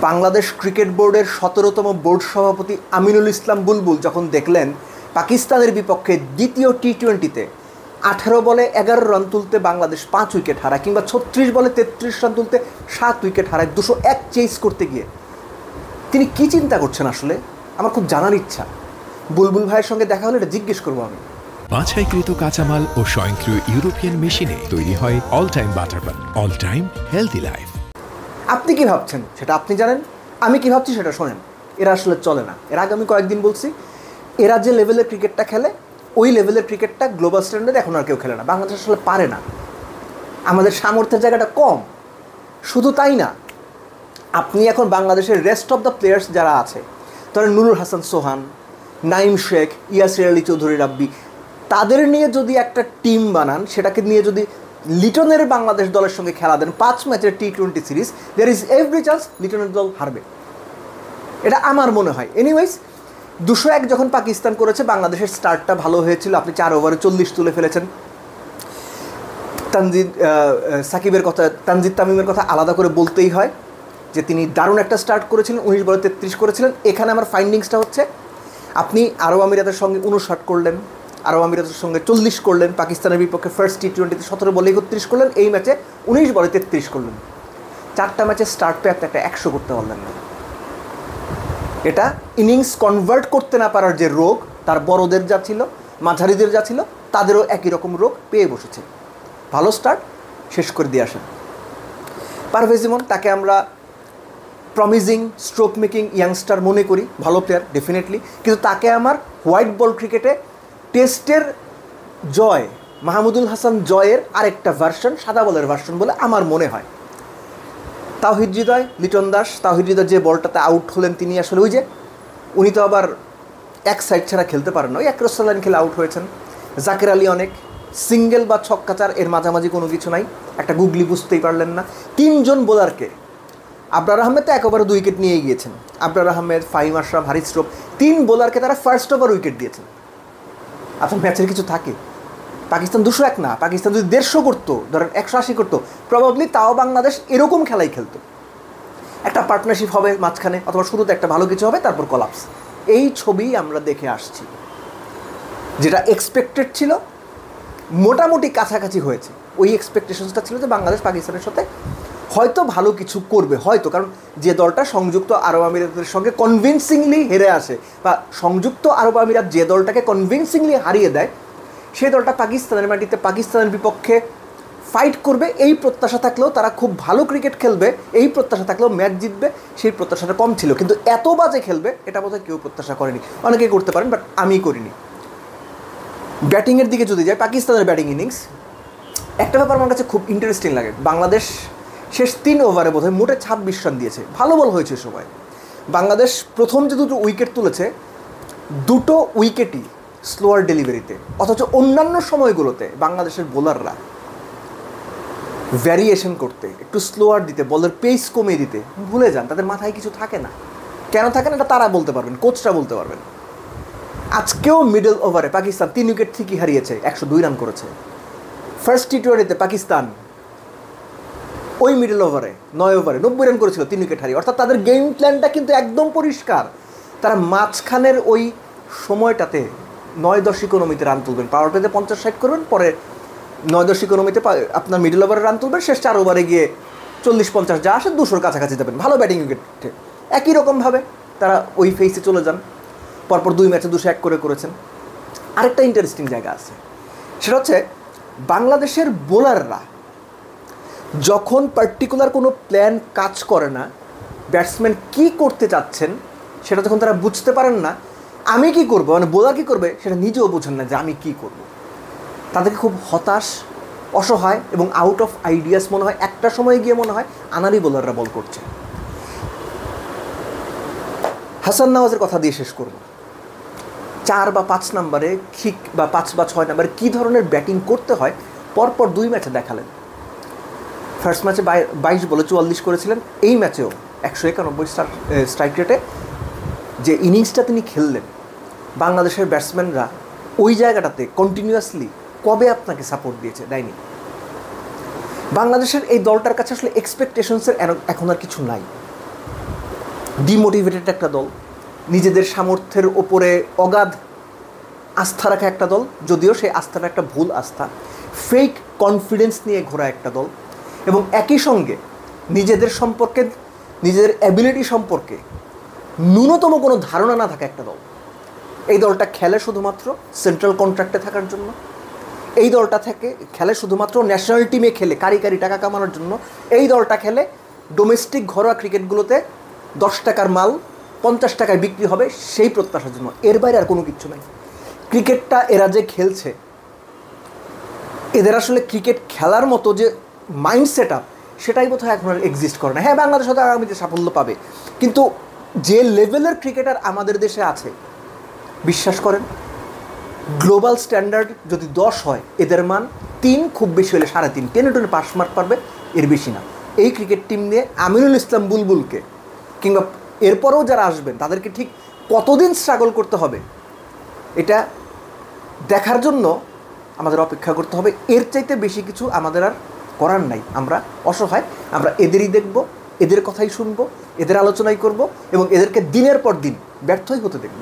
Bangladesh cricket বোর্ডের ১৭তম board সভাপতি আমিনুল ইসলাম বুলবুল যখন দেখলেন পাকিস্তানের বিপক্ষে দ্বিতীয় টি-20তে ১৮ বলে ১১ রান তুলতে বাংলাদেশ ৫ উইকেট হারায়, কিংবা ৩৬ বলে ৩৩ রান তুলতে ৭ উইকেট হারায় ২০১ চেস করতে গিয়ে, তিনি কি চিন্তা করছেন আসলে আমার খুব জানার ইচ্ছা। বুলবুল ভাইয়ের সঙ্গে দেখা হলে এটা জিজ্ঞেস করবো আমি। বাছাইকৃত কাঁচামাল ও স্বয়ংক্রিয় ইউরোপিয়ান মেশিনে তৈরি হয় all time butter bun, all time healthy life. আপনি কি ভাবছেন সেটা আপনি জানেন, আমি কি ভাবছি সেটা শোনেন। এরা আসলে চলে না। এর আগে আমি কয়েকদিন বলছি, এরা যে লেভেলের ক্রিকেটটা খেলে ওই লেভেলের ক্রিকেটটা গ্লোবাল স্ট্যান্ডার্ডে এখন আর কেউ খেলে না। বাংলাদেশ আসলে পারে না, আমাদের সামর্থ্যের জায়গাটা কম। শুধু তাই না, আপনি এখন বাংলাদেশের রেস্ট অফ দ্য প্লেয়ার্স যারা আছে, ধরেন নুরুল হাসান সোহান, নাইম শেখ, ইয়াসির আলী চৌধুরী রাব্বি, তাদের নিয়ে যদি একটা টিম বানান, সেটাকে নিয়ে যদি লিটনের বাংলাদেশ দলের সঙ্গে খেলা দেন ৫ ম্যাচের টি-20 series, there is every chance লিটনের দল হারবে, এটা আমার মনে হয়। এনিওয়েজ ২০১ যখন পাকিস্তান করেছে, বাংলাদেশের স্টার্টটা ভালো হয়েছিল। আপনি ৪ ওভারে ৪০ তুলে ফেলেছেন। সাকিবের কথা, তানজিদ তামিমের কথা আলাদা করে বলতেই হয় যে তিনি দারুণ একটা স্টার্ট করেছিলেন, ১৯ বলে ৩৩ করেছিলেন। এখানে আমার ফাইন্ডিংসটা হচ্ছে, আপনি আরব আমিরাতের সঙ্গে ৫৯ করলেন, আরব আমিরাতের সঙ্গে ৪০ করলেন, পাকিস্তানের বিপক্ষে ফার্স্ট টি-20তে ১৭ বলে ৩১ করলেন, এই ম্যাচে ১৯ বলে ৩৩ করলেন। 4টা ম্যাচে স্টার্ট পেয়ে আপনি একটা ১০০ করতে পারলেন না। এটা ইনিংস কনভার্ট করতে না পারার যে রোগ, তার বড়দের যা ছিল, মাঝারিদের যা ছিল, তাদেরও একই রকম রোগ পেয়ে বসেছে। ভালো স্টার্ট শেষ করে দিয়ে আসেন। পারভেজ ইমন, তাকে আমরা প্রমিজিং স্ট্রোক মেকিং ইয়াংস্টার মনে করি, ভালো প্লেয়ার ডেফিনেটলি, কিন্তু তাকে আমার হোয়াইট বল ক্রিকেটে টেস্টের জয়, মাহমুদুল হাসান জয়ের আরেকটা ভার্সন, সাদা বলের ভার্সন বলে আমার মনে হয়। তাওহিদ হৃদয়, লিটন দাস, তাওহিদ হৃদয় যে বলটাতে আউট হলেন, তিনি আসলে ওই যে, উনি তো আবার এক সাইড ছাড়া খেলতে পারেন না, ওই এক রাস্তা লাইন খেলে আউট হয়েছেন। জাকের আলী অনেক, সিঙ্গেল বা ছক্কাচার এর মাঝামাঝি কোনো কিছু নাই, একটা গুগলি বুঝতেই পারলেন না। ৩ জন বোলারকে, আবরার আহমেদ তো একেবারে 2 উইকেট নিয়ে গিয়েছেন, আবরার আহমেদ, ফাহিম আশরাফ, হারিস শ্রফ, 3 বোলারকে তারা ফার্স্ট ওভার উইকেট দিয়েছেন। আপনার ম্যাচের কিছু থাকে? পাকিস্তান ২০১ না, পাকিস্তান যদি ১৫০ করতো, ধরেন ১৮০ করতো, প্রবাবলি তাও বাংলাদেশ এরকম খেলাই খেলতো। একটা পার্টনারশিপ হবে মাঝখানে, অথবা শুরুতে একটা ভালো কিছু হবে, তারপর কলাপস। এই ছবি আমরা দেখে আসছি। যেটা এক্সপেক্টেড ছিল মোটামুটি কাছাকাছি হয়েছে। ওই এক্সপেকটেশনসটা ছিল যে বাংলাদেশ পাকিস্তানের সাথে হয়তো ভালো কিছু করবে, হয়তো, কারণ যে দলটা সংযুক্ত আরব আমিরাতের সঙ্গে কনভিনসিংলি হেরে আসে, বা সংযুক্ত আরব আমিরাত যে দলটাকে কনভিনসিংলি হারিয়ে দেয়, সেই দলটা পাকিস্তানের মাটিতে পাকিস্তানের বিপক্ষে ফাইট করবে এই প্রত্যাশা থাকলেও, তারা খুব ভালো ক্রিকেট খেলবে এই প্রত্যাশা থাকলেও, ম্যাচ জিতবে সেই প্রত্যাশাটা কম ছিল। কিন্তু এত বাজে খেলবে এটা বোধহয় কেউ প্রত্যাশা করেনি। অনেকেই করতে পারেন, বাট আমি করিনি। ব্যাটিংয়ের দিকে যদি যায়, পাকিস্তানের ব্যাটিং ইনিংস, একটা ব্যাপার আমার কাছে খুব ইন্টারেস্টিং লাগে। বাংলাদেশ শেষ 3 ওভারে বোধহয় মোটে ২৬ রান দিয়েছে, ভালো বল হয়েছে সময়। বাংলাদেশ প্রথম যে 2টো উইকেট তুলেছে, 2টো উইকেটই স্লোয়ার ডেলিভারিতে, অথচ অন্যান্য সময়গুলোতে বাংলাদেশের বোলাররা ভ্যারিয়েশন করতে, একটু স্লোয়ার দিতে, বলের পেস কমিয়ে দিতে ভুলে যান। তাদের মাথায় কিছু থাকে না। কেন থাকে না এটা তারা বলতে পারবেন, কোচরা বলতে পারবেন। আজকেও মিডল ওভারে পাকিস্তান 3 উইকেট ঠিকই হারিয়েছে, 102 রান করেছে। ফার্স্ট টি-20তে পাকিস্তান ওই মিডল ওভারে 9 ওভারে 90 রান করেছিল, 3 উইকেট হারিয়ে। অর্থাৎ তাদের গেম প্ল্যানটা কিন্তু একদম পরিষ্কার। তারা মাঝখানের ওই সময়টাতে 9-10 ইকোনমিতে রান তুলবেন, পাওয়ার প্লেতে 50-60 করবেন, পরে 9-10 ইকোনমিতে আপনার মিডল ওভারে রান তুলবেন, শেষ 4 ওভারে গিয়ে 40-50 যা আসে 200-র কাছাকাছি যাবেন, ভালো ব্যাটিং উইকেটে। একই রকমভাবে তারা ওই ফেসে চলে যান, পরপর 2 ম্যাচে 201 করে করেছেন। আরেকটা ইন্টারেস্টিং জায়গা আছে, সেটা হচ্ছে বাংলাদেশের বোলাররা যখন পার্টিকুলার কোনো প্ল্যান কাজ করে না, ব্যাটসম্যান কি করতে চাচ্ছেন সেটা যখন তারা বুঝতে পারেন না, আমি কি করবো, মানে বোলার কী করবে সেটা নিজেও বোঝেন না যে আমি কি করব। তাদেরকে খুব হতাশ, অসহায় এবং আউট অফ আইডিয়াস মনে হয়। একটা সময় গিয়ে মনে হয় আনারি বোলাররা বল করছে। হাসান নওয়াজের কথা দিয়ে শেষ করব। 4 বা 5 নম্বরে ঠিক, বা 5 বা 6 নম্বরে কী ধরনের ব্যাটিং করতে হয় পরপর 2 ম্যাচে দেখালেন। ফার্স্ট ম্যাচে 22 বলে 44 করেছিলেন, এই ম্যাচেও 191 স্ট্রাইক রেটে যে ইনিংসটা তিনি খেললেন, বাংলাদেশের ব্যাটসম্যানরা ওই জায়গাটাতে কন্টিনিউয়াসলি কবে আপনাকে সাপোর্ট দিয়েছে? দেয়নি। বাংলাদেশের এই দলটার কাছে আসলে এক্সপেকটেশনসের এখন আর কিছু নাই। ডিমোটিভেটেড একটা দল, নিজেদের সামর্থ্যের ওপরে অগাধ আস্থা রাখা একটা দল, যদিও সেই আস্থাটা একটা ভুল আস্থা, ফেক কনফিডেন্স নিয়ে ঘোরা একটা দল, এবং একই সঙ্গে নিজেদের সম্পর্কে, নিজেদের অ্যাবিলিটি সম্পর্কে ন্যূনতম কোনো ধারণা না থাকা একটা দল। এই দলটা খেলে শুধুমাত্র সেন্ট্রাল কন্ট্রাক্টে থাকার জন্য, এই দলটা থেকে খেলে শুধুমাত্র ন্যাশনাল টিমে খেলে কারি কারি টাকা কামানোর জন্য, এই দলটা খেলে ডোমেস্টিক ঘরোয়া ক্রিকেটগুলোতে 10 টাকার মাল 50 টাকায় বিক্রি হবে সেই প্রত্যাশার জন্য। এর বাইরে আর কোনো কিচ্ছু নাই। ক্রিকেটটা এরা যে খেলছে, এদের আসলে ক্রিকেট খেলার মতো যে মাইন্ড সেট আপ, সেটাই বোধহয় এখন আর এক্সিস্ট করে না। হ্যাঁ, বাংলাদেশ হয়তো আগামীতে সাফল্য পাবে, কিন্তু যে লেভেলের ক্রিকেটার আমাদের দেশে আছে, বিশ্বাস করেন গ্লোবাল স্ট্যান্ডার্ড যদি 10 হয়, এদের মান 3, খুব বেশি হলে 3.5, টেনে টেনে পাস মার্ক পারবে, এর বেশি না। এই ক্রিকেট টিম নিয়ে আমিনুল ইসলাম বুলবুলকে কিংবা এরপরেও যারা আসবেন তাদেরকে ঠিক কতদিন স্ট্রাগল করতে হবে এটা দেখার জন্য আমাদের অপেক্ষা করতে হবে। এর চাইতে বেশি কিছু আমাদের আর করার নাই। আমরা অসহায়, আমরা এদেরই দেখব, এদের কথাই শুনবো, এদের আলোচনাই করব এবং এদেরকে দিনের পর দিন ব্যর্থই হতে দেখব।